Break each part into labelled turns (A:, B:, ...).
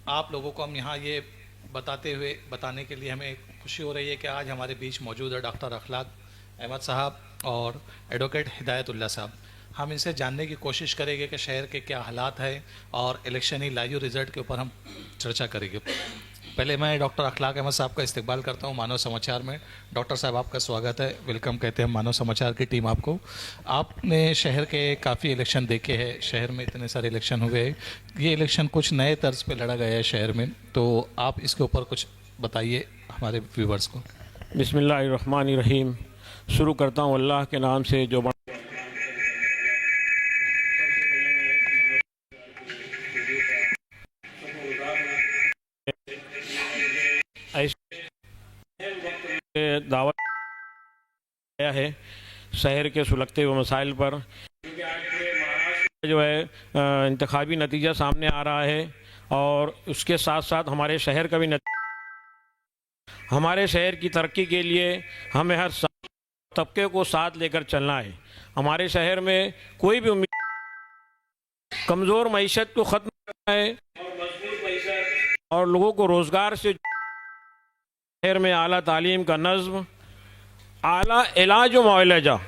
A: आप लोगों को हम यहाँ ये बताने के लिए हमें खुशी हो रही है कि आज हमारे बीच मौजूद है डॉक्टर अखलाक अहमद साहब और एडवोकेट हिदायतुल्लाह साहब। हम इनसे जानने की कोशिश करेंगे कि शहर के क्या हालात हैं और इलेक्शनी लाइव रिजल्ट के ऊपर हम चर्चा करेंगे। पहले मैं डॉक्टर अखलाक अहमद साहब का इस्तकबाल करता हूं मानव समाचार में। डॉक्टर साहब, आपका स्वागत है, वेलकम कहते हैं मानव समाचार की टीम आपको। आपने शहर के काफ़ी इलेक्शन देखे हैं, शहर में इतने सारे इलेक्शन हुए, ये इलेक्शन कुछ नए तर्ज पे लड़ा गया है शहर में, तो आप इसके ऊपर कुछ बताइए हमारे व्यूवर्स को।
B: बिस्मिल्लाहिर्रहमानिर्रहीम। शुरू करता हूँ अल्लाह के नाम से जो ऐसे दावत आया है शहर के सुलगते हुए मसाइल पर। जो है इंतखाबी नतीजा सामने आ रहा है और उसके साथ साथ हमारे शहर का भी हमारे शहर की तरक्की के लिए हमें हर तबके को साथ लेकर चलना है। हमारे शहर में कोई भी उम्मीद कमज़ोर मईशत को ख़त्म करना है और मजबूत मईशत और लोगों को रोज़गार से शहर में आला तालीम का नज़्म, आला इलाज व मुआलजा,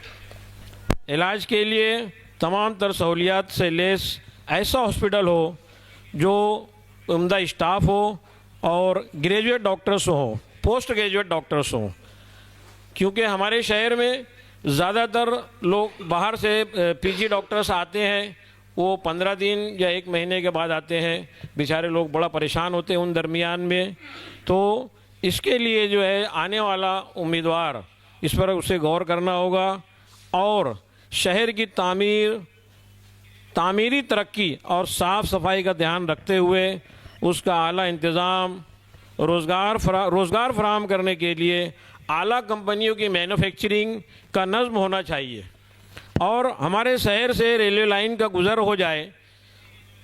B: इलाज के लिए तमाम तर सहूलियात से लेस ऐसा हॉस्पिटल हो जो उम्दा स्टाफ हो और ग्रेजुएट डॉक्टर्स हो, पोस्ट ग्रेजुएट डॉक्टर्स हों। क्योंकि हमारे शहर में ज़्यादातर लोग बाहर से पीजी डॉक्टर्स आते हैं, वो 15 दिन या 1 महीने के बाद आते हैं। बेचारे लोग बड़ा परेशान होते हैं उन दरमियान में। तो इसके लिए जो है आने वाला उम्मीदवार, इस पर उसे गौर करना होगा और शहर की तामीरी तरक्की और साफ़ सफाई का ध्यान रखते हुए उसका आला इंतज़ाम, रोज़गार फराहम करने के लिए आला कंपनियों की मैन्युफैक्चरिंग का नज़्म होना चाहिए। और हमारे शहर से रेलवे लाइन का गुज़र हो जाए।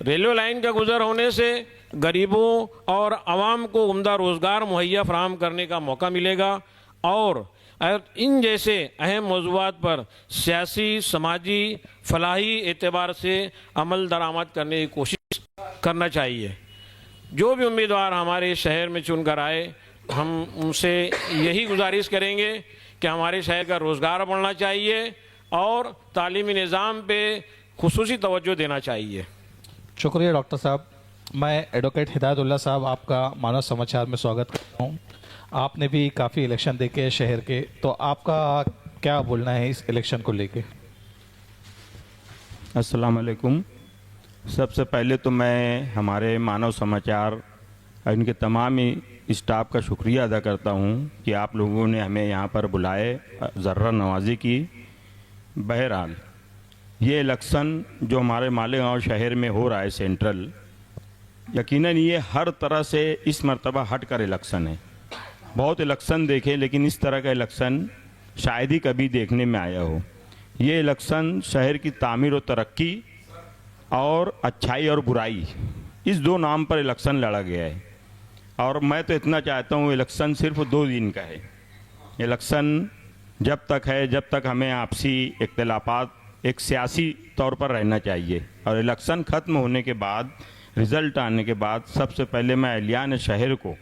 B: रेलवे लाइन का गुज़र होने से गरीबों और आवाम को उम्दा रोज़गार मुहैया फराहम करने का मौका मिलेगा और इन जैसे अहम मौज़ूआत पर सियासी, समाजी, फलाही एतबार से अमल दरामद करने की कोशिश करना चाहिए। जो भी उम्मीदवार हमारे शहर में चुनकर आए, हम उनसे यही गुजारिश करेंगे कि हमारे शहर का रोज़गार बढ़ना चाहिए और तालीमी निज़ाम पे खुसूसी तवज्जो देना चाहिए।
A: शुक्रिया डॉक्टर साहब। मैं एडवोकेट हिदायतुल्लाह साहब, आपका मानव समाचार में स्वागत करता हूँ। आपने भी काफ़ी इलेक्शन देखे हैं शहर के, तो आपका क्या बोलना है इस इलेक्शन को लेके?
C: अस्सलाम वालेकुम। सबसे पहले तो मैं हमारे मानव समाचार और इनके तमाम ही स्टाफ का शुक्रिया अदा करता हूँ कि आप लोगों ने हमें यहाँ पर बुलाए, ज़र्रा नवाजी की। बहरहाल ये इलेक्शन जो हमारे मालेगांव शहर में हो रहा है सेंट्रल, यकीनन ये हर तरह से इस मर्तबा हट कर इलेक्शन है। बहुत इलेक्शन देखे लेकिन इस तरह का इलेक्शन शायद ही कभी देखने में आया हो। ये इलेक्शन शहर की तामीर और तरक्की और अच्छाई और बुराई, इस 2 नाम पर इलेक्शन लड़ा गया है। और मैं तो इतना चाहता हूँ इलेक्शन सिर्फ 2 दिन का है। इलेक्शन जब तक है, जब तक हमें आपसी इख्तिलाफात एक सियासी तौर पर रहना चाहिए और इलेक्शन ख़त्म होने के बाद, रिज़ल्ट आने के बाद, सबसे पहले मैं अहलियान शहर को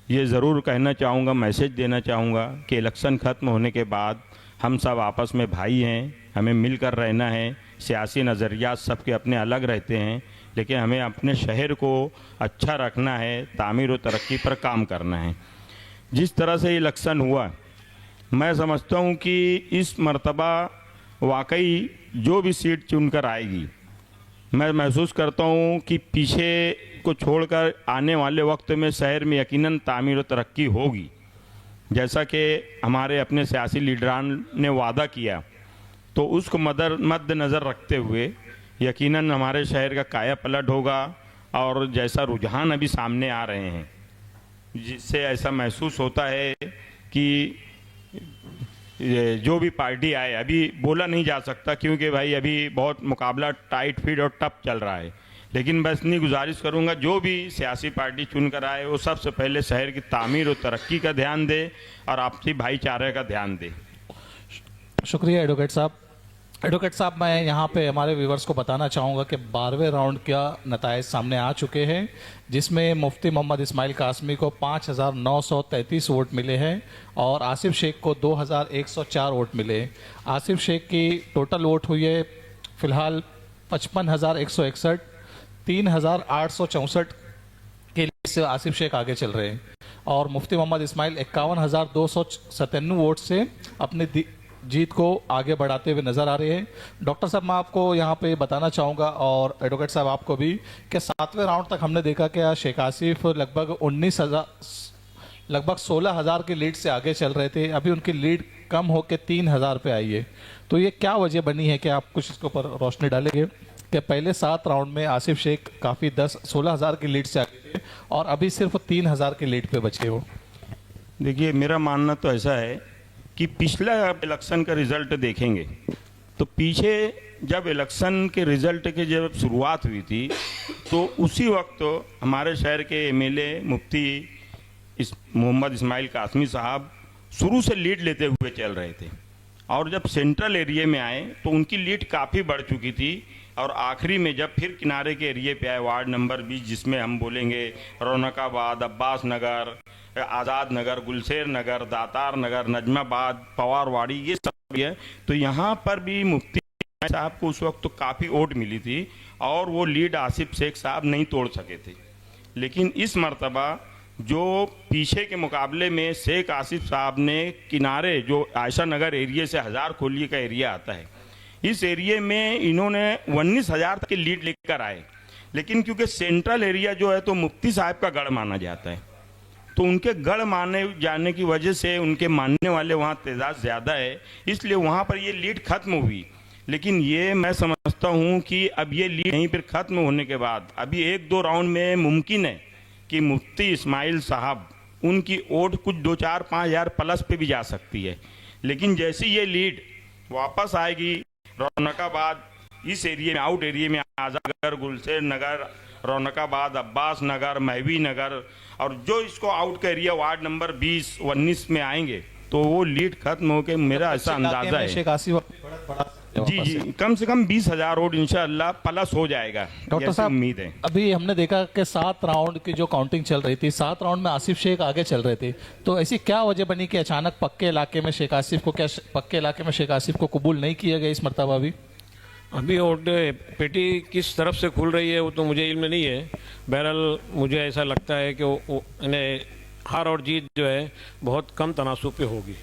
C: ये ज़रूर कहना चाहूँगा, मैसेज देना चाहूँगा कि इलेक्शन ख़त्म होने के बाद हम सब आपस में भाई हैं, हमें मिलकर रहना है। सियासी नज़रियात सबके अपने अलग रहते हैं, लेकिन हमें अपने शहर को अच्छा रखना है, तामीर और तरक्की पर काम करना है। जिस तरह से इलेक्शन हुआ, मैं समझता हूँ कि इस मर्तबा वाकई जो भी सीट चुनकर आएगी, मैं महसूस करता हूँ कि पीछे को छोड़कर आने वाले वक्त में शहर में यकीनन तामीर और तरक्की होगी। जैसा कि हमारे अपने सियासी लीडरान ने वादा किया, तो उसको मद्देनज़र रखते हुए यकीनन हमारे शहर का काया पलट होगा। और जैसा रुझान अभी सामने आ रहे हैं, जिससे ऐसा महसूस होता है कि जो भी पार्टी आए, अभी बोला नहीं जा सकता क्योंकि भाई अभी बहुत मुकाबला टाइट फिट और टफ चल रहा है, लेकिन बस इतनी गुजारिश करूंगा जो भी सियासी पार्टी चुनकर आए वो सबसे पहले शहर की तामीर और तरक्की का ध्यान दे और आपसी भाईचारे का ध्यान दे।
A: शुक्रिया एडवोकेट साहब। एडवोकेट साहब, मैं यहाँ पे हमारे व्यूवर्स को बताना चाहूँगा कि 12वें राउंड का नताइज सामने आ चुके हैं, जिसमें मुफ्ती मोहम्मद इस्माइल कासमी को 5,933 वोट मिले हैं और आसिफ शेख को 2,104 वोट मिले। आसिफ शेख की टोटल वोट हुई है फिलहाल 55,161, 3,864 के लिए से आसिफ शेख आगे चल रहे हैं और मुफ्ती मोहम्मद इस्माइल 51,297 वोट से अपनी जीत को आगे बढ़ाते हुए नजर आ रहे हैं। डॉक्टर साहब, मैं आपको यहाँ पे बताना चाहूँगा और एडवोकेट साहब आपको भी कि 7वें राउंड तक हमने देखा कि शेख आसिफ लगभग 16,000 की लीड से आगे चल रहे थे। अभी उनकी लीड कम होकर 3,000 पे आई है। तो ये क्या वजह बनी है कि आप कुछ इसके ऊपर रोशनी डालेंगे कि पहले 7 राउंड में आसिफ शेख काफ़ी 16,000 की लीड से आगे थे और अभी सिर्फ 3,000 की लीड पे बचे हो?
C: देखिए, मेरा मानना तो ऐसा है कि पिछला इलेक्शन का रिजल्ट देखेंगे तो पीछे जब इलेक्शन के रिजल्ट की जब शुरुआत हुई थी तो उसी वक्त हमारे शहर के एमएलए मुफ्ती मोहम्मद इस्माइल कासमी साहब शुरू से लीड लेते हुए चल रहे थे और जब सेंट्रल एरिया में आए तो उनकी लीड काफ़ी बढ़ चुकी थी और आखिरी में जब फिर किनारे के एरिया पे आए वार्ड नंबर 20, जिसमें हम बोलेंगे रौनकाबाद, अब्बास नगर, आज़ाद नगर, गुलशेर नगर, दातार नगर, नजमाबाद, पवारवाड़ी, ये सब है, तो यहाँ पर भी मुफ्ती साहब को उस वक्त तो काफ़ी वोट मिली थी और वो लीड आसिफ शेख साहब नहीं तोड़ सके थे। लेकिन इस मर्तबा जो पीछे के मुकाबले में शेख आसिफ साहब ने किनारे जो आयशा नगर एरिया से हजार खोलिए का एरिया आता है, इस एरिया में इन्होंने 19,000 तक की लीड लेकर आए। लेकिन क्योंकि सेंट्रल एरिया जो है तो मुफ्ती साहब का गढ़ माना जाता है, तो उनके गढ़ माने जाने की वजह से उनके मानने वाले वहाँ तादाद ज़्यादा है, इसलिए वहाँ पर ये लीड खत्म हुई। लेकिन ये मैं समझता हूँ कि अब ये लीड यहीं पर ख़त्म होने के बाद अभी 1-2 राउंड में मुमकिन है कि मुफ्ती इस्माइल साहब उनकी वोट कुछ 2-4-5 हज़ार प्लस पे भी जा सकती है। लेकिन जैसे ये लीड वापस आएगी रौनकाबाद इस एरिया में, आउट एरिया में आज़ाद नगर, गुलशेर नगर, रौनकाबाद, अब्बास नगर, महवी नगर और जो इसको आउट का एरिया वार्ड नंबर 20-19 में आएंगे तो वो लीड खत्म होकर मेरा ऐसा अंदाजा है जी कम से कम 20,000 वोट इंशाअल्लाह प्लस हो जाएगा।
A: डॉक्टर साहब,
C: उम्मीद है।
A: अभी हमने देखा कि 7 राउंड की जो काउंटिंग चल रही थी, 7 राउंड में आसिफ शेख आगे चल रहे थे, तो ऐसी क्या वजह बनी कि अचानक पक्के इलाके में शेख आसिफ को कबूल नहीं किया गया इस मरतबा भी?
B: अभी वोट पेटी किस तरफ से खुल रही है वो तो मुझे इल्म नहीं है। बहरहाल मुझे ऐसा लगता है कि इन्हें हार और जीत जो है बहुत कम तनासुब पे होगी।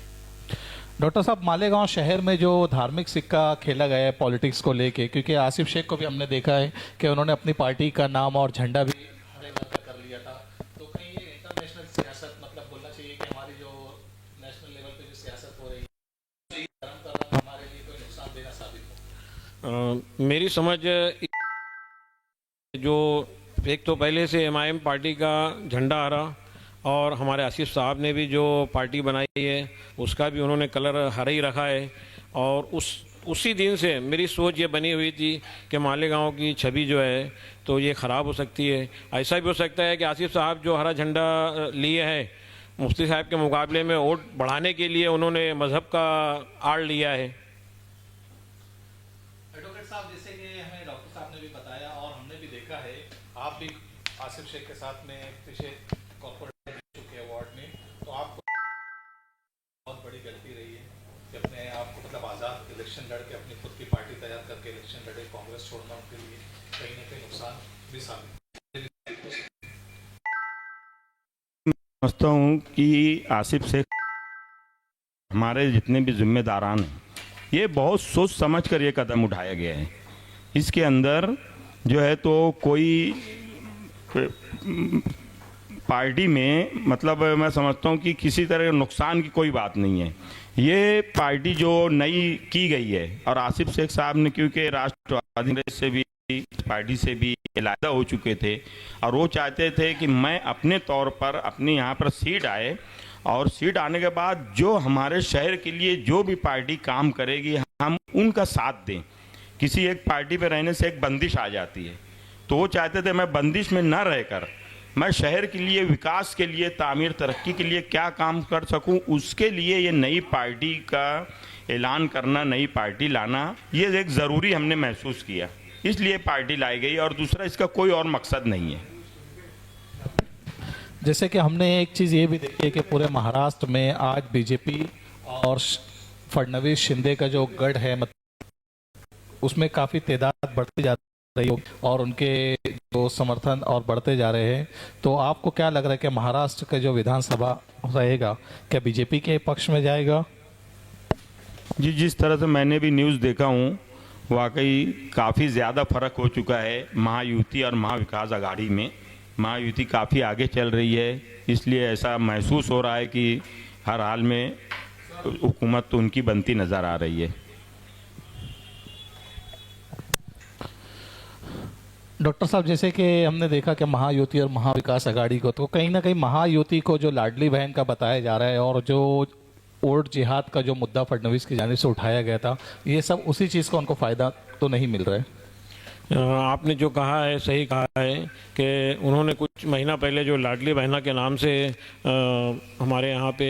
A: डॉक्टर साहब, मालेगांव शहर में जो धार्मिक सिक्का खेला गया है पॉलिटिक्स को लेके, क्योंकि आसिफ शेख को भी हमने देखा है कि उन्होंने अपनी पार्टी का नाम और झंडा भी हरे रंग का कर लिया था, तो कहीं ये इंटरनेशनल सियासत, मतलब बोलना चाहिए कि हमारी जो नेशनल लेवल पे जो सियासत हो रही है धर्म का रंग हमारे लिए कोई नुकसानदेह साबित हो?
B: मेरी समझ जो एक तो पहले से एमआईएम पार्टी का झंडा हरा और हमारे आसिफ साहब ने भी जो पार्टी बनाई है उसका भी उन्होंने कलर हरा ही रखा है और उसी दिन से मेरी सोच ये बनी हुई थी कि मालेगांव की छवि जो है तो ये ख़राब हो सकती है। ऐसा भी हो सकता है कि आसिफ साहब जो हरा झंडा लिए है मुफ्ती साहब के मुकाबले में वोट बढ़ाने के लिए उन्होंने मज़हब का आड़ लिया है।
A: एडवोकेट साहब, जैसे कि हमें डॉक्टर साहब ने भी बताया और हमने भी देखा है, आप भी आसिफ शेख के साथ में पीछे कॉर्पोरेट चुके अवार्ड में, तो आपको बहुत बड़ी गलती रही है कि अपने आप को मतलब आज़ाद इलेक्शन लड़के अपनी खुद की पार्टी तैयार करके इलेक्शन लड़े, कांग्रेस छोड़ना उनके लिए कहीं ना कहीं नुकसान भी साबित।
C: समझता हूँ कि आसिफ शेख हमारे जितने भी जिम्मेदारान हैं ये बहुत सोच समझ कर ये कदम उठाया गया है। इसके अंदर जो है तो कोई पार्टी में मतलब मैं समझता हूँ कि किसी तरह नुकसान की कोई बात नहीं है। ये पार्टी जो नई की गई है और आसिफ शेख साहब ने क्योंकि राष्ट्रवादी कांग्रेस से भी पार्टी से भी अलहदा हो चुके थे और वो चाहते थे कि मैं अपने तौर पर अपने यहाँ पर सीट आए और सीट आने के बाद जो हमारे शहर के लिए जो भी पार्टी काम करेगी हम उनका साथ दें। किसी एक पार्टी पे रहने से एक बंदिश आ जाती है, तो वो चाहते थे मैं बंदिश में न रहकर मैं शहर के लिए, विकास के लिए, तामीर तरक्की के लिए क्या काम कर सकूं, उसके लिए ये नई पार्टी का ऐलान करना, नई पार्टी लाना, ये एक ज़रूरी हमने महसूस किया, इसलिए पार्टी लाई गई। और दूसरा, इसका कोई और मकसद नहीं है।
A: जैसे कि हमने एक चीज़ ये भी देखी है कि पूरे महाराष्ट्र में आज बीजेपी और फडणवीस शिंदे का जो गढ़ है, मतलब उसमें काफ़ी तादाद बढ़ती जा रही है और उनके जो समर्थन और बढ़ते जा रहे हैं। तो आपको क्या लग रहा है कि महाराष्ट्र का जो विधानसभा रहेगा, क्या बीजेपी के पक्ष में जाएगा?
C: जी, जिस तरह से मैंने भी न्यूज़ देखा हूँ, वाकई काफ़ी ज़्यादा फर्क हो चुका है महायुति और महाविकास आघाड़ी में। महायुति काफ़ी आगे चल रही है, इसलिए ऐसा महसूस हो रहा है कि हर हाल में हुकूमत तो उनकी बनती नज़र आ रही है।
A: डॉक्टर साहब, जैसे कि हमने देखा कि महायुति और महाविकास आघाड़ी को, तो कहीं ना कहीं महायुति को जो लाडली बहन का बताया जा रहा है और जो वोट जिहाद का जो मुद्दा फडणवीस की जानिब से उठाया गया था, ये सब उसी चीज़ का उनको फ़ायदा तो नहीं मिल रहा है?
B: आपने जो कहा है सही कहा है कि उन्होंने कुछ महीना पहले जो लाडली बहना के नाम से हमारे यहाँ पे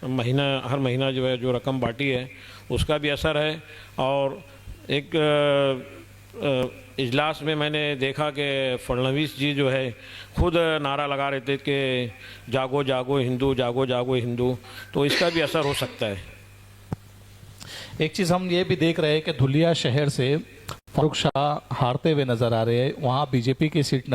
B: हर महीना जो है जो रकम बांटी है, उसका भी असर है। और एक इजलास में मैंने देखा कि फडणवीस जी जो है खुद नारा लगा रहे थे कि जागो जागो हिंदू, जागो जागो हिंदू, तो इसका भी असर हो सकता है।
A: एक चीज़ हम ये भी देख रहे हैं कि धुलिया शहर से फारूक शाह हारते हुए नज़र आ रहे हैं, वहाँ बीजेपी की सीट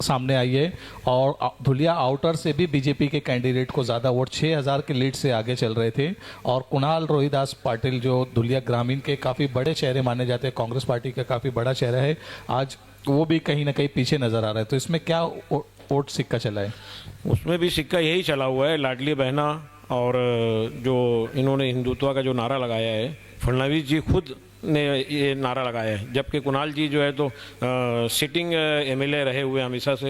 A: सामने आई है और धुलिया आउटर से भी बीजेपी के कैंडिडेट को ज़्यादा वोट 6000 की लीड से आगे चल रहे थे। और कुणाल रोहिदास पाटिल जो धुलिया ग्रामीण के काफ़ी बड़े चेहरे माने जाते हैं, कांग्रेस पार्टी का काफ़ी बड़ा चेहरा है, आज वो भी कहीं ना कहीं पीछे नज़र आ रहा है। तो इसमें क्या वोट सिक्का चला है?
B: उसमें भी सिक्का यही चला हुआ है, लाडली बहना और जो इन्होंने हिंदुत्व का जो नारा लगाया है, फडणवीस जी खुद ने ये नारा लगाया है, जबकि कुणाल जी जो है तो सिटिंग एमएलए रहे हुए हमेशा से।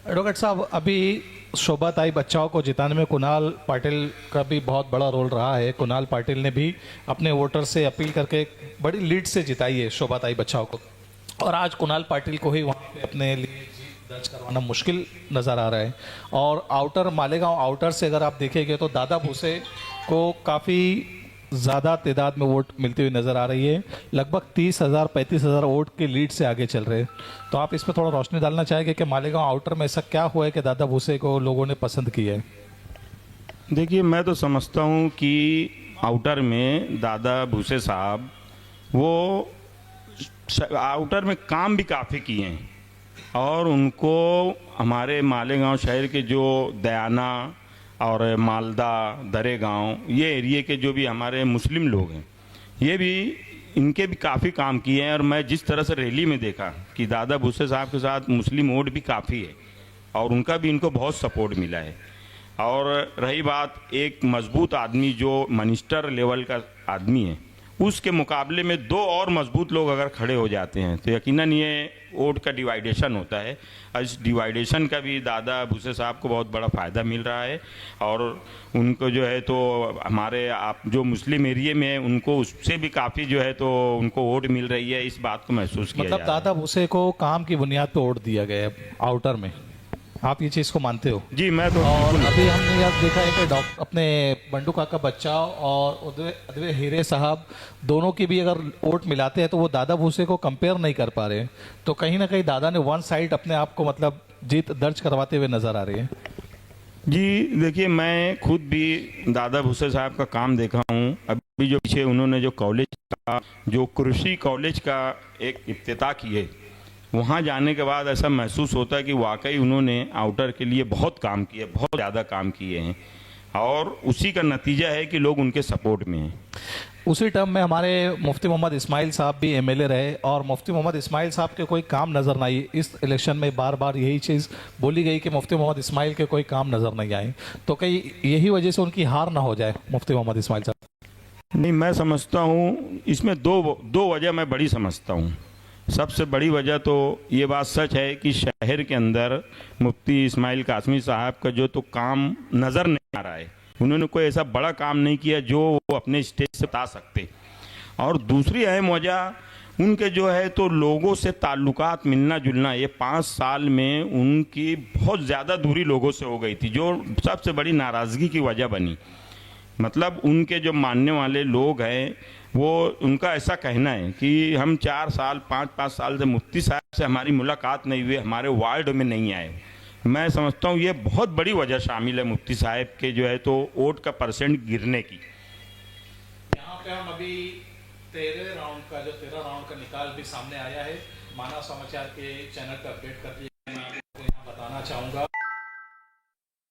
A: एडवोकेट साहब, अभी शोभाताई बच्चाओं को जिताने में कुणाल पाटिल का भी बहुत बड़ा रोल रहा है। कुणाल पाटिल ने भी अपने वोटर से अपील करके बड़ी लीड से जिताई है शोभाताई बच्चाओं को, और आज कुणाल पाटिल को ही वहाँ पे अपने लिए जीत दर्ज करवाना मुश्किल नज़र आ रहा है। और आउटर मालेगांव आउटर से अगर आप देखेंगे तो दादा भूसे को काफ़ी ज़्यादा तादाद में वोट मिलती हुई नज़र आ रही है, लगभग 30,000-35,000 वोट के लीड से आगे चल रहे हैं। तो आप इस पर थोड़ा रोशनी डालना चाहेंगे कि मालेगांव आउटर में ऐसा क्या हुआ है कि दादा भूसे को लोगों ने पसंद किया है?
C: देखिए, मैं तो समझता हूँ कि आउटर में दादा भूसे साहब वो आउटर में काम भी काफ़ी किए हैं, और उनको हमारे मालेगांव शहर के जो दयाना और मालदा, दरेगांव, ये एरिए के जो भी हमारे मुस्लिम लोग हैं, ये भी इनके भी काफ़ी काम किए हैं। और मैं जिस तरह से रैली में देखा कि दादा भूसे साहब के साथ मुस्लिम वोट भी काफ़ी है और उनका भी इनको बहुत सपोर्ट मिला है। और रही बात एक मजबूत आदमी जो मिनिस्टर लेवल का आदमी है, उसके मुकाबले में दो और मजबूत लोग अगर खड़े हो जाते हैं तो यकीनन ये वोट का डिवाइडेशन होता है। और इस डिवाइडेशन का भी दादा भूसे साहब को बहुत बड़ा फ़ायदा मिल रहा है, और उनको जो है तो हमारे आप जो मुस्लिम एरिया में है उनको उससे भी काफ़ी जो है तो उनको वोट मिल रही है। इस बात को महसूस किया
A: मतलब
C: जा रहा है।
A: दादा भूसे को काम की बुनियाद पर वोट दिया गया है आउटर में, आप ये चीज़ को मानते हो?
C: जी, मैं तो
A: और
C: बिल्कुल।
A: अभी हमने यह देखा है कि अपने बंडू काका बच्चा और अदवे हीरे साहब दोनों की भी अगर वोट मिलाते हैं तो वो दादा भूसे को कंपेयर नहीं कर पा रहे, तो कहीं ना कहीं दादा ने वन साइड अपने आप को मतलब जीत दर्ज करवाते हुए नजर आ रही है।
C: जी देखिए, मैं खुद भी दादा भूसे साहब का काम देखा हूँ। अभी जो पीछे उन्होंने जो कॉलेज का, जो कृषि कॉलेज का एक इफ्तिताह किए, वहाँ जाने के बाद ऐसा महसूस होता है कि वाकई उन्होंने आउटर के लिए बहुत काम किया, बहुत ज़्यादा काम किए हैं, और उसी का नतीजा है कि लोग उनके सपोर्ट में हैं।
A: उसी टर्म में हमारे मुफ्ती मोहम्मद इस्माइल साहब भी एमएलए रहे, और मुफ्ती मोहम्मद इस्माइल साहब के कोई काम नज़र नहीं आए। इस इलेक्शन में बार बार यही चीज़ बोली गई कि मुफ्ती मोहम्मद इस्माइल के कोई काम नज़र नहीं आए, तो कहीं यही वजह से उनकी हार ना हो जाए मुफ्ती मोहम्मद इस्माइल साहब?
C: नहीं, मैं समझता हूँ इसमें दो वजह मैं बड़ी समझता हूँ। सबसे बड़ी वजह तो ये बात सच है कि शहर के अंदर मुफ्ती इस्माइल कासमी साहब का जो तो काम नज़र नहीं आ रहा है, उन्होंने कोई ऐसा बड़ा काम नहीं किया जो वो अपने स्टेज से बता सकते। और दूसरी अहम वजह उनके जो है तो लोगों से ताल्लुकात मिलना जुलना, ये 5 साल में उनकी बहुत ज़्यादा दूरी लोगों से हो गई थी, जो सबसे बड़ी नाराज़गी की वजह बनी। मतलब उनके जो मानने वाले लोग हैं वो, उनका ऐसा कहना है कि हम 4 साल 5 साल से मुफ्ती साहब से हमारी मुलाकात नहीं हुई, हमारे वार्ड में नहीं आए। मैं समझता हूँ ये बहुत बड़ी वजह शामिल है मुफ्ती साहब के जो है तो वोट का परसेंट गिरने की।
A: यहाँ पे हम अभी 13 राउंड का निकाल भी सामने आया है। मानव समाचार के चैनल पर अपडेट कर दिया। मैं आपको यहाँ बताना चाहूँगा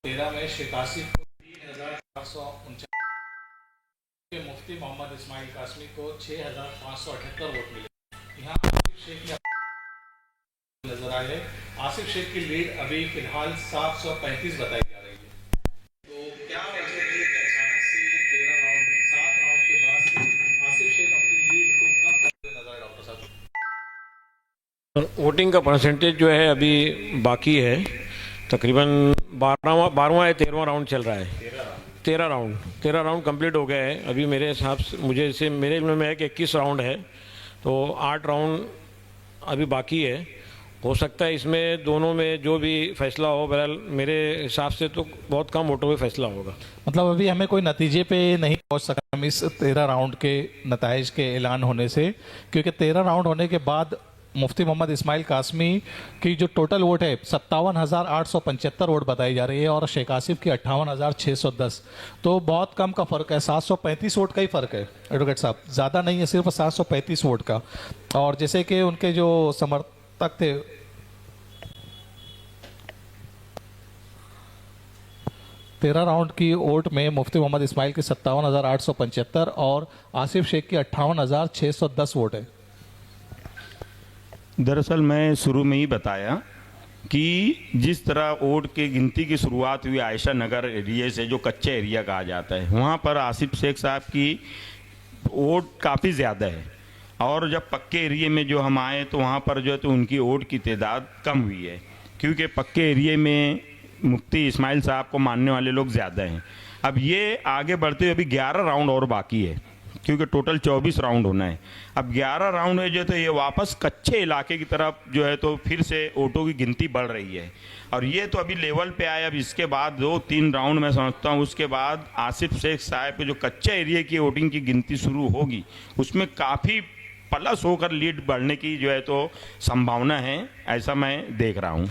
A: 13 में शेख आसिफ को 3,449, मुफ्ती मोहम्मद इस्माइल कासमी को 6,578 वोट मिले। यहाँ आसिफ शेख नजर आए हैं। आसिफ शेख की लीड अभी फिलहाल 735 बताई जा रही है। तो क्या वजह है कि अचानक से 13 राउंड 7 राउंड के बाद से आसिफ शेख अपनी लीड को कम करते हुए नजर आए? डॉक्टर साहब,
B: वोटिंग का परसेंटेज जो है अभी बाकी है, तकरीबन 12वां या 13वां राउंड चल रहा है। 13 राउंड कंप्लीट हो गए हैं। अभी मेरे हिसाब से मेरे इल्म में है कि 21 राउंड है, तो 8 राउंड अभी बाकी है। हो सकता है इसमें दोनों में जो भी फैसला हो, बहरहाल मेरे हिसाब से तो बहुत कम वोटों में फैसला होगा।
A: मतलब अभी हमें कोई नतीजे पे नहीं पहुंच सका हम इस 13 राउंड के नताइज के ऐलान होने से, क्योंकि 13 राउंड होने के बाद मुफ्ती मोहम्मद इस्माइल कासमी की जो टोटल वोट है 57,875 वोट बताई जा रही है और शेख आसिफ की 58,610। तो बहुत कम का फ़र्क है, 735 वोट का ही फ़र्क है एडवोकेट साहब, ज़्यादा नहीं है, सिर्फ 735 वोट का। और जैसे कि उनके जो समर्थक थे 13 राउंड की वोट में मुफ्ती मोहम्मद इस्माइल की 57,875 और आसिफ शेख की 58,610 वोट है।
C: दरअसल मैं शुरू में ही बताया कि जिस तरह वोट की गिनती की शुरुआत हुई आयशा नगर एरिया से, जो कच्चे एरिया कहा जाता है, वहाँ पर आसिफ शेख साहब की वोट काफ़ी ज़्यादा है। और जब पक्के एरिया में जो हम आए तो वहाँ पर जो है तो उनकी वोट की तादाद कम हुई है, क्योंकि पक्के एरिया में मुफ्ती इस्माइल साहब को मानने वाले लोग ज़्यादा हैं। अब ये आगे बढ़ते हुए अभी 11 राउंड और बाकी है, क्योंकि टोटल 24 राउंड होना है। अब 11 राउंड में जो है तो ये वापस कच्चे इलाके की तरफ जो है तो फिर से वोटों की गिनती बढ़ रही है, और ये तो अभी लेवल पे आए। अब इसके बाद 2-3 राउंड मैं समझता हूँ उसके बाद आसिफ शेख साहब के जो कच्चे एरिया की वोटिंग की गिनती शुरू होगी, उसमें काफ़ी प्लस होकर लीड बढ़ने की जो है तो संभावना है, ऐसा मैं देख रहा हूँ।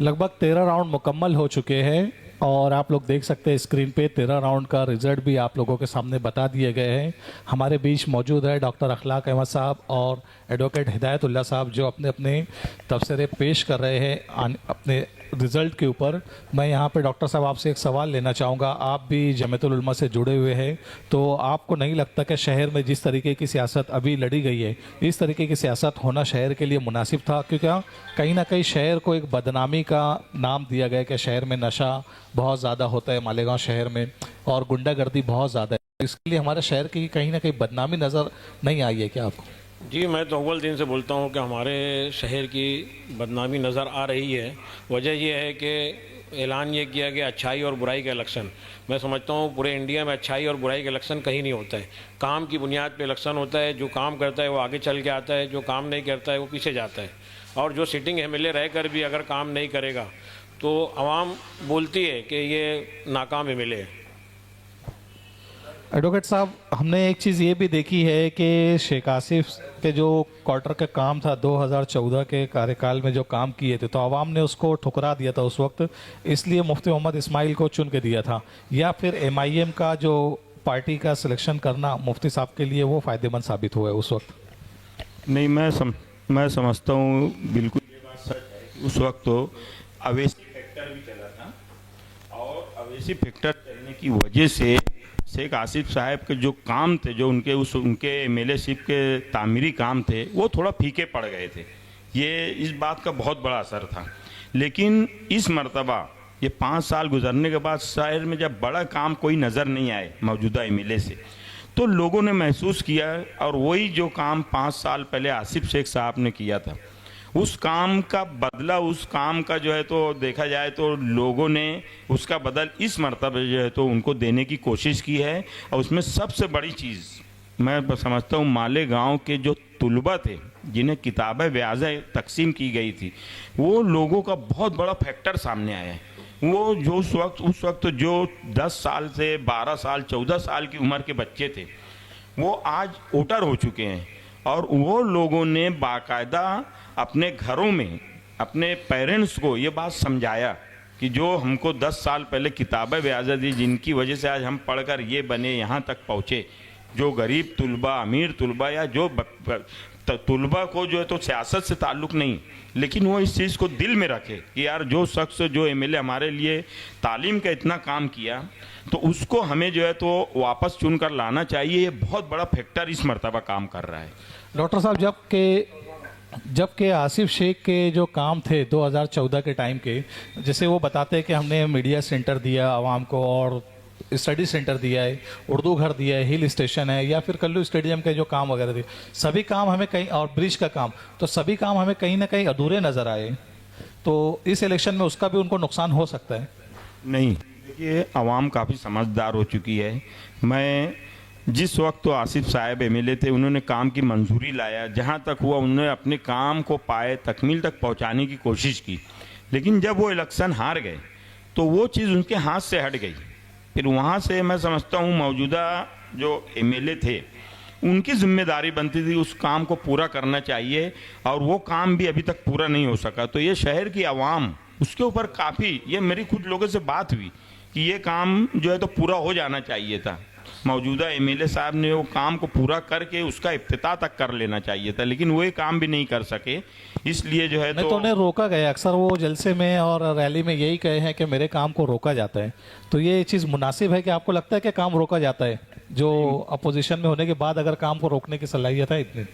A: लगभग 13 राउंड मुकम्मल हो चुके हैं और आप लोग देख सकते हैं स्क्रीन पे 13 राउंड का रिजल्ट भी आप लोगों के सामने बता दिए गए हैं। हमारे बीच मौजूद है डॉक्टर अखलाक अहमद साहब और एडवोकेट हिदायतुल्लाह साहब, जो अपने अपने तबसरे पेश कर रहे हैं अपने रिज़ल्ट के ऊपर। मैं यहाँ पे डॉक्टर साहब आपसे एक सवाल लेना चाहूँगा। आप भी जमीयतुल उलमा से जुड़े हुए हैं, तो आपको नहीं लगता कि शहर में जिस तरीके की सियासत अभी लड़ी गई है, इस तरीके की सियासत होना शहर के लिए मुनासिब था? क्योंकि कहीं ना कहीं शहर को एक बदनामी का नाम दिया गया कि शहर में नशा बहुत ज़्यादा होता है मालेगांव शहर में, और गुंडागर्दी बहुत ज़्यादा है। इसके लिए हमारे शहर की कहीं ना कहीं बदनामी नज़र नहीं आई है क्या आपको?
B: जी, मैं तो अव्वल दिन से बोलता हूँ कि हमारे शहर की बदनामी नज़र आ रही है। वजह यह है कि ऐलान ये किया गया अच्छाई और बुराई का इलेक्शन। मैं समझता हूँ पूरे इंडिया में अच्छाई और बुराई का इलेक्शन कहीं नहीं होता है। काम की बुनियाद पे इलेक्शन होता है। जो काम करता है वो आगे चल के आता है, जो काम नहीं करता है वो पीछे जाता है। और जो सिटिंग एमएलए रहकर भी अगर काम नहीं करेगा तो आवाम बोलती है कि ये नाकाम एमएलए है।
A: एडवोकेट साहब, हमने एक चीज़ ये भी देखी है कि शेख आसिफ के जो क्वार्टर का काम था 2014 के कार्यकाल में जो काम किए थे, तो आवाम ने उसको ठुकरा दिया था उस वक्त, इसलिए मुफ्ती मोहम्मद इस्माइल को चुन के दिया था। या फिर एमआईएम का जो पार्टी का सिलेक्शन करना मुफ्ती साहब के लिए वो फ़ायदेमंद साबित हुआ है उस वक्त?
C: नहीं, मैं समझता हूँ बिल्कुल ये बात सच है। उस वक्त तो अवेसी फैक्टर भी चला था, और अवेसी फैक्टर चलने की वजह से शेख आसिफ साहब के जो काम थे, जो उनके एमएलएशिप के तामीरी काम थे, वो थोड़ा फीके पड़ गए थे। ये इस बात का बहुत बड़ा असर था। लेकिन इस मर्तबा ये 5 साल गुजरने के बाद शहर में जब बड़ा काम कोई नज़र नहीं आए मौजूदा एमएलए से, तो लोगों ने महसूस किया, और वही जो काम 5 साल पहले आसिफ शेख साहब ने किया था, उस काम का बदला, उस काम का जो है तो देखा जाए तो लोगों ने उसका बदल इस मर्तबे जो है तो उनको देने की कोशिश की है। और उसमें सबसे बड़ी चीज़ मैं समझता हूँ मालेगांव के जो तुलबा थे जिन्हें किताबें व्याजा तकसीम की गई थी, वो लोगों का बहुत बड़ा फैक्टर सामने आया है। वो जो उस वक्त जो 10 साल से 12 साल 14 साल की उम्र के बच्चे थे, वो आज वोटर हो चुके हैं। और वो लोगों ने बाकायदा अपने घरों में अपने पेरेंट्स को ये बात समझाया कि जो हमको 10 साल पहले किताबें व्याजा दी, जिनकी वजह से आज हम पढ़कर ये बने, यहाँ तक पहुँचे, जो गरीब तुलबा, अमीर तुलबा या जो तुलबा को जो है तो सियासत से ताल्लुक़ नहीं, लेकिन वो इस चीज़ को दिल में रखे कि यार जो शख्स जो एमएलए हमारे लिए तालीम का इतना काम किया, तो उसको हमें जो है तो वापस चुन कर लाना चाहिए। ये बहुत बड़ा फैक्टर इस मर्तबा काम कर रहा है।
A: डॉक्टर साहब, जबकि आसिफ शेख के जो काम थे 2014 के टाइम के, जैसे वो बताते हैं कि हमने मीडिया सेंटर दिया आवाम को और स्टडी सेंटर दिया है, उर्दू घर दिया है, हिल स्टेशन है, या फिर कल्लू स्टेडियम के जो काम वगैरह दिए, सभी काम हमें कहीं, और ब्रिज का काम, तो सभी काम हमें कहीं ना कहीं अधूरे नज़र आए। तो इस इलेक्शन में उसका भी उनको नुकसान हो सकता है?
C: नहीं, देखिए आवाम काफ़ी समझदार हो चुकी है। मैं जिस वक्त तो आसिफ साहब एमएलए थे, उन्होंने काम की मंजूरी लाया, जहाँ तक हुआ उन्होंने अपने काम को पाए तकमील तक पहुँचाने की कोशिश की। लेकिन जब वो इलेक्शन हार गए तो वो चीज़ उनके हाथ से हट गई। फिर वहाँ से मैं समझता हूँ मौजूदा जो एमएलए थे, उनकी जिम्मेदारी बनती थी उस काम को पूरा करना चाहिए, और वो काम भी अभी तक पूरा नहीं हो सका। तो ये शहर की आवाम उसके ऊपर काफ़ी, ये मेरी कुछ लोगों से बात हुई कि ये काम जो है तो पूरा हो जाना चाहिए था, मौजूदा एमएलए साहब ने वो काम को पूरा करके उसका इफ्तिताह तक कर लेना चाहिए था, लेकिन वो ये काम भी नहीं कर सके। इसलिए जो है
A: नहीं तो उन्हें रोका गया। अक्सर वो जलसे में और रैली में यही कहे हैं कि मेरे काम को रोका जाता है। तो ये चीज़ मुनासिब है कि आपको लगता है कि काम रोका जाता है, जो अपोजिशन में होने के बाद अगर काम को रोकने की सलाहियत है इतनी?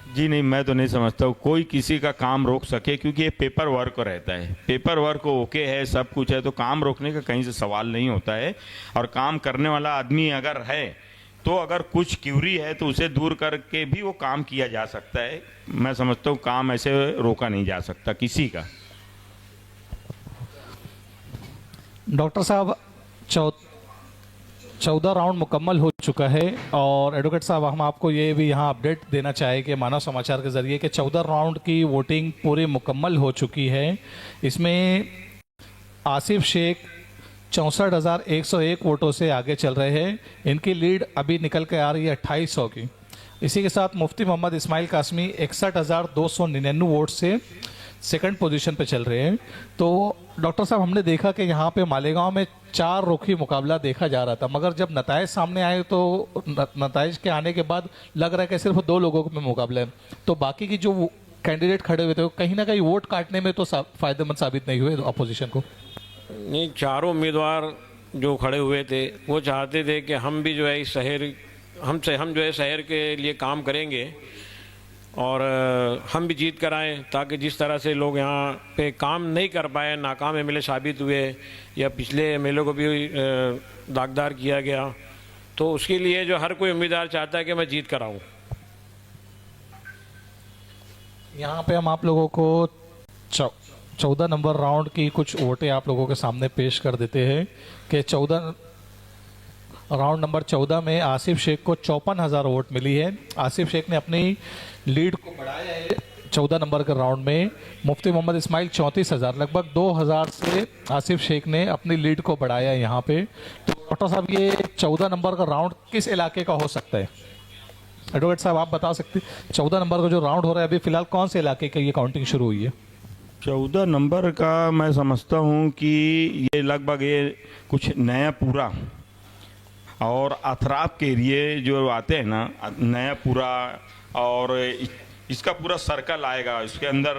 C: जी नहीं, मैं तो नहीं समझता हूँ कोई किसी का काम रोक सके, क्योंकि ये पेपर वर्क रहता है, पेपर वर्क ओके है, सब कुछ है, तो काम रोकने का कहीं से सवाल नहीं होता है। और काम करने वाला आदमी अगर है तो अगर कुछ क्यूरी है तो उसे दूर करके भी वो काम किया जा सकता है। मैं समझता हूँ काम ऐसे रोका नहीं जा सकता किसी का।
A: डॉक्टर साहब, 14 राउंड मुकम्मल हो चुका है, और एडवोकेट साहब हम आपको ये भी यहाँ अपडेट देना चाहें कि मानव समाचार के ज़रिए कि 14 राउंड की वोटिंग पूरी मुकम्मल हो चुकी है। इसमें आसिफ शेख 64,101 वोटों से आगे चल रहे हैं। इनकी लीड अभी निकल के आ रही है 2800 की। इसी के साथ मुफ्ती मोहम्मद इस्माइल कासमी 61,299 वोट से सेकंड पोजीशन पे चल रहे हैं। तो डॉक्टर साहब, हमने देखा कि यहाँ पे मालेगांव में 4 रुखी मुकाबला देखा जा रहा था, मगर जब नताइज सामने आए तो नताइज के आने के बाद लग रहा है कि सिर्फ 2 लोगों में मुकाबला है। तो बाकी की जो कैंडिडेट खड़े हुए थे वो कहीं ना कहीं वोट काटने में तो फायदेमंद साबित नहीं हुए अपोजिशन को।
B: नहीं, चारों उम्मीदवार जो खड़े हुए थे वो चाहते थे कि हम भी जो है इस शहर हम जो है शहर के लिए काम करेंगे और हम भी जीत कर आएँ, ताकि जिस तरह से लोग यहाँ पे काम नहीं कर पाए, नाकाम एमएलए साबित हुए या पिछले एमएलए को भी दागदार किया गया, तो उसके लिए जो हर कोई उम्मीदवार चाहता है कि मैं जीत कर आऊँ।
A: यहाँ पे हम आप लोगों को 14 नंबर राउंड की कुछ वोटें आप लोगों के सामने पेश कर देते हैं कि राउंड नंबर 14 में आसिफ शेख को 54,000 वोट मिली है। आसिफ शेख ने अपनी लीड को बढ़ाया है 14 नंबर के राउंड में। मुफ्ती मोहम्मद इस्माइल 34,000, लगभग 2,000 से आसिफ शेख ने अपनी लीड को बढ़ाया है यहाँ पे। तो डॉक्टर साहब, ये 14 नंबर का राउंड किस इलाके का हो सकता है? एडवोकेट साहब आप बता सकते हैं 14 नंबर का जो राउंड हो रहा है अभी फिलहाल कौन से इलाके का ये काउंटिंग शुरू हुई है?
C: 14 नंबर का मैं समझता हूँ कि ये लगभग ये कुछ नया पूरा और अथराफ के एरिए जो आते हैं ना, नया पूरा, और इसका पूरा सर्कल आएगा, इसके अंदर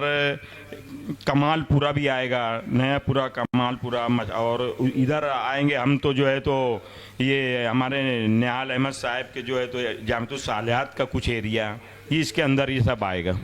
C: कमालपुरा भी आएगा, नया पूरा कमालपुरा, और इधर आएंगे हम तो जो है तो ये हमारे निहाल अहमद साहब के जो है तो जामतुस सालिहात का कुछ एरिया, ये इसके अंदर ये सब आएगा।